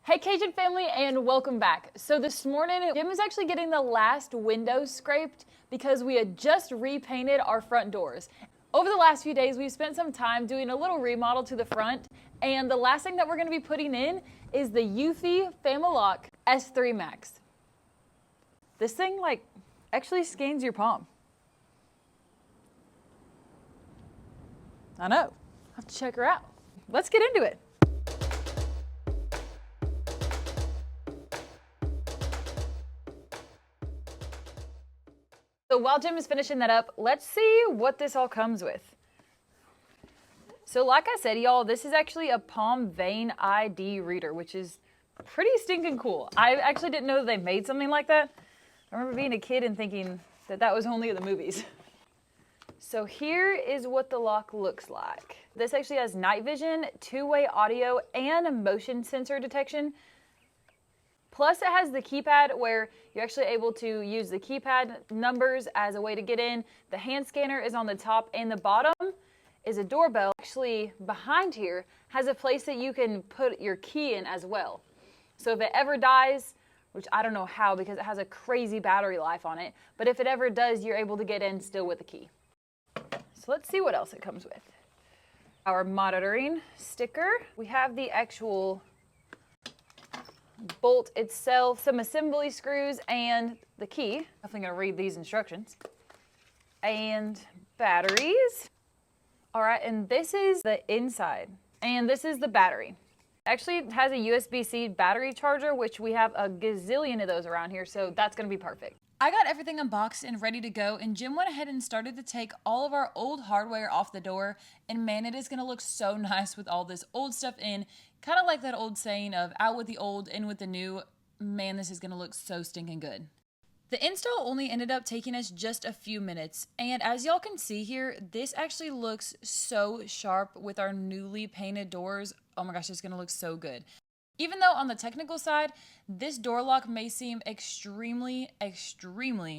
Hey Cajun family, and welcome back. So this morning, Jim is actually getting the last windows scraped because we had just repainted our front doors. Over the last few days, we've spent some time doing a little remodel to the front, and the last thing that we're gonna be putting in is the eufy FamiLock S3 Max. This thing, actually scans your palm. I know. I'll have to check her out. Let's get into it. So while Jim is finishing that up, let's see what this all comes with. So like I said, y'all, this is actually a palm vein ID reader, which is pretty stinking cool. I actually didn't know that they made something like that. I remember being a kid and thinking that that was only in the movies. So here is what the lock looks like. This actually has night vision, two-way audio, and motion sensor detection. Plus it has the keypad where you're actually able to use the keypad numbers as a way to get in. The hand scanner is on the top, and the bottom is a doorbell. Actually, behind here has a place that you can put your key in as well. So if it ever dies, which I don't know how because it has a crazy battery life on it, but if it ever does, you're able to get in still with the key. So let's see what else it comes with. Our monitoring sticker. We have the actual bolt itself, some assembly screws, and the key. Definitely gonna read these instructions. And batteries. All right, and this is the inside. And this is the battery. Actually, it has a USB-C battery charger, which we have a gazillion of those around here, so that's gonna be perfect. I got everything unboxed and ready to go, and Jim went ahead and started to take all of our old hardware off the door, and man, it is gonna look so nice with all this old stuff in. Kind of like that old saying of out with the old, in with the new. Man, this is gonna look so stinking good. The install only ended up taking us just a few minutes, and as y'all can see here, this actually looks so sharp with our newly painted doors. Oh my gosh, it's gonna look so good. Even though on the technical side, this door lock may seem extremely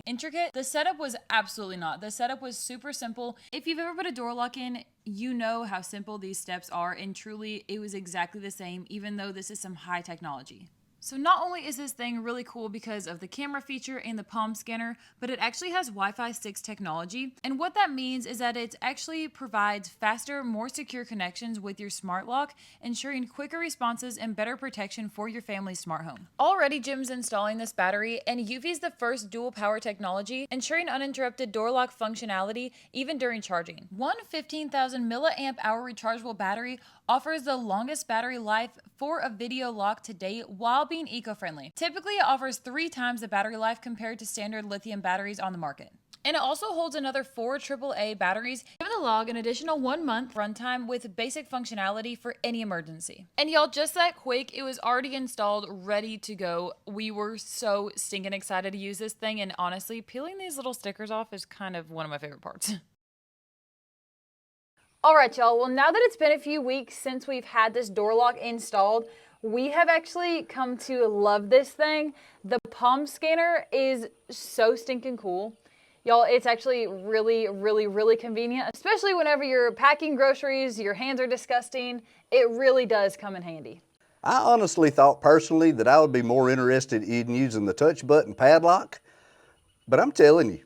intricate, the setup was absolutely not. The setup was super simple. If you've ever put a door lock in, you know how simple these steps are, and truly it was exactly the same, even though this is some high technology. So not only is this thing really cool because of the camera feature and the palm scanner, but it actually has Wi-Fi 6 technology. And what that means is that it actually provides faster, more secure connections with your smart lock, ensuring quicker responses and better protection for your family's smart home. Already Jim's installing this battery, and eufy's the first dual power technology, ensuring uninterrupted door lock functionality even during charging. One 15,000 milliamp hour rechargeable battery offers the longest battery life for a video lock to date while being eco-friendly. Typically, it offers 3 times the battery life compared to standard lithium batteries on the market. And it also holds another 4 AAA batteries, giving the log an additional 1 month runtime with basic functionality for any emergency. And y'all, just that quick, it was already installed, ready to go. We were so stinking excited to use this thing, and honestly, peeling these little stickers off is kind of one of my favorite parts. All right, y'all. Well, now that it's been a few weeks since we've had this door lock installed, we have actually come to love this thing. The palm scanner is so stinking cool. Y'all, it's actually really convenient, especially whenever you're packing groceries, your hands are disgusting. It really does come in handy. I honestly thought personally that I would be more interested in using the touch button padlock, but I'm telling you,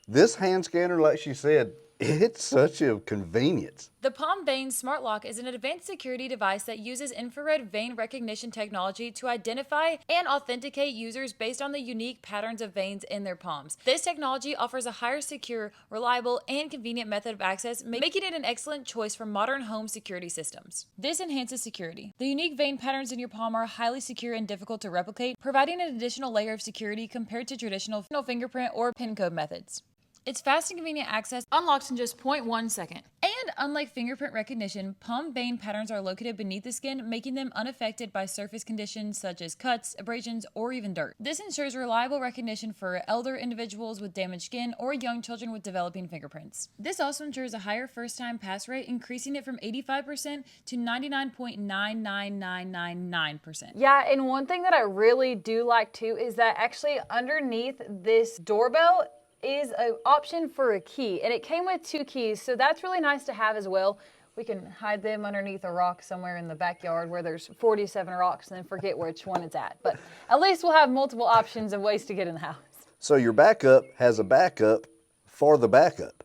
this hand scanner, like she said, it's such a convenience. The Palm Vein Smart Lock is an advanced security device that uses infrared vein recognition technology to identify and authenticate users based on the unique patterns of veins in their palms. This technology offers a higher secure, reliable, and convenient method of access, making it an excellent choice for modern home security systems. This enhances security. The unique vein patterns in your palm are highly secure and difficult to replicate, providing an additional layer of security compared to traditional fingerprint or PIN code methods. Its fast and convenient access unlocks in just 0.1 second. And unlike fingerprint recognition, palm vein patterns are located beneath the skin, making them unaffected by surface conditions such as cuts, abrasions, or even dirt. This ensures reliable recognition for elder individuals with damaged skin or young children with developing fingerprints. This also ensures a higher first-time pass rate, increasing it from 85% to 99.99999%. Yeah, and one thing that I really do like too is that actually underneath this doorbell is an option for a key, and it came with 2 keys, so that's really nice to have as well. We can hide them underneath a rock somewhere in the backyard where there's 47 rocks and then forget which one it's at. But at least we'll have multiple options of ways to get in the house. So your backup has a backup for the backup.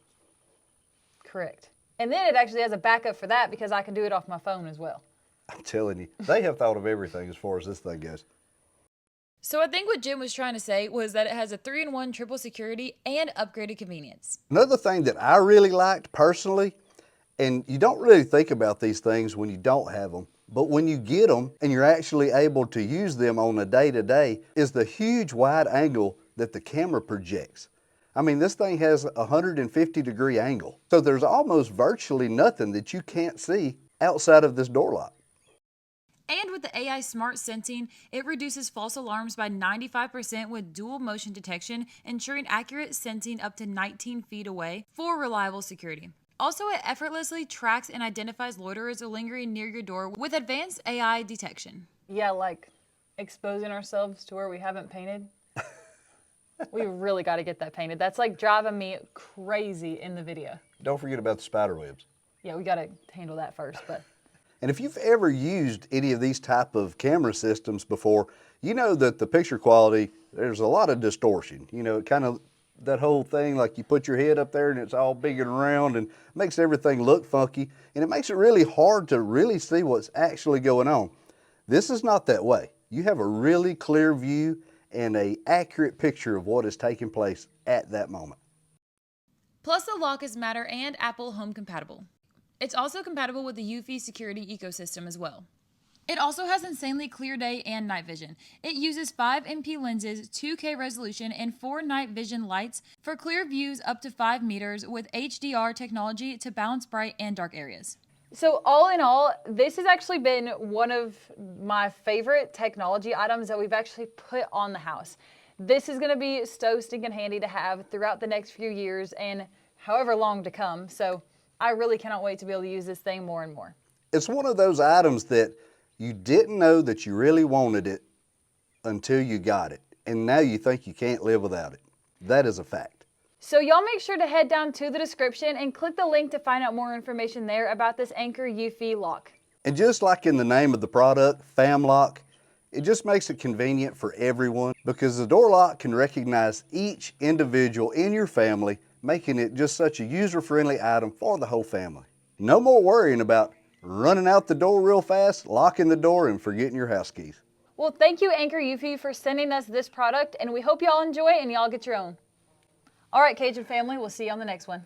Correct. And then it actually has a backup for that because I can do it off my phone as well. I'm telling you, they have thought of everything as far as this thing goes. So I think what Jim was trying to say was that it has a 3-in-1 triple security and upgraded convenience. Another thing that I really liked personally, and you don't really think about these things when you don't have them, but when you get them and you're actually able to use them on a day-to-day, is the huge wide angle that the camera projects. I mean, this thing has a 150-degree angle. So there's almost virtually nothing that you can't see outside of this door lock. And with the AI smart sensing, it reduces false alarms by 95% with dual motion detection, ensuring accurate sensing up to 19 feet away for reliable security. Also, it effortlessly tracks and identifies loiterers lingering near your door with advanced AI detection. Yeah, like exposing ourselves to where we haven't painted. We really got to get that painted. That's like driving me crazy in the video. Don't forget about the spider webs. Yeah, we got to handle that first. But And if you've ever used any of these type of camera systems before, you know that the picture quality, there's a lot of distortion. You know, it kind of, that whole thing, like you put your head up there and it's all big and round and makes everything look funky. And it makes it really hard to really see what's actually going on. This is not that way. You have a really clear view and an accurate picture of what is taking place at that moment. plus, the lock is Matter and Apple Home compatible. It's also compatible with the eufy security ecosystem as well. It also has insanely clear day and night vision. It uses 5 MP lenses, 2K resolution, and 4 night vision lights for clear views up to 5 meters with HDR technology to balance bright and dark areas. So all in all, this has actually been one of my favorite technology items that we've actually put on the house. This is going to be so stinking handy to have throughout the next few years and however long to come. So I really cannot wait to be able to use this thing more and more. It's one of those items that you didn't know that you really wanted it until you got it. And now you think you can't live without it. That is a fact. So y'all make sure to head down to the description and click the link to find out more information there about this Anker eufy lock. And just like in the name of the product, FamiLock, it just makes it convenient for everyone because the door lock can recognize each individual in your family, making it just such a user-friendly item for the whole family. No more worrying about running out the door real fast, locking the door, and forgetting your house keys. Well, thank you, Anker eufy, for sending us this product, and we hope y'all enjoy it and y'all get your own. All right, Cajun family, we'll see you on the next one.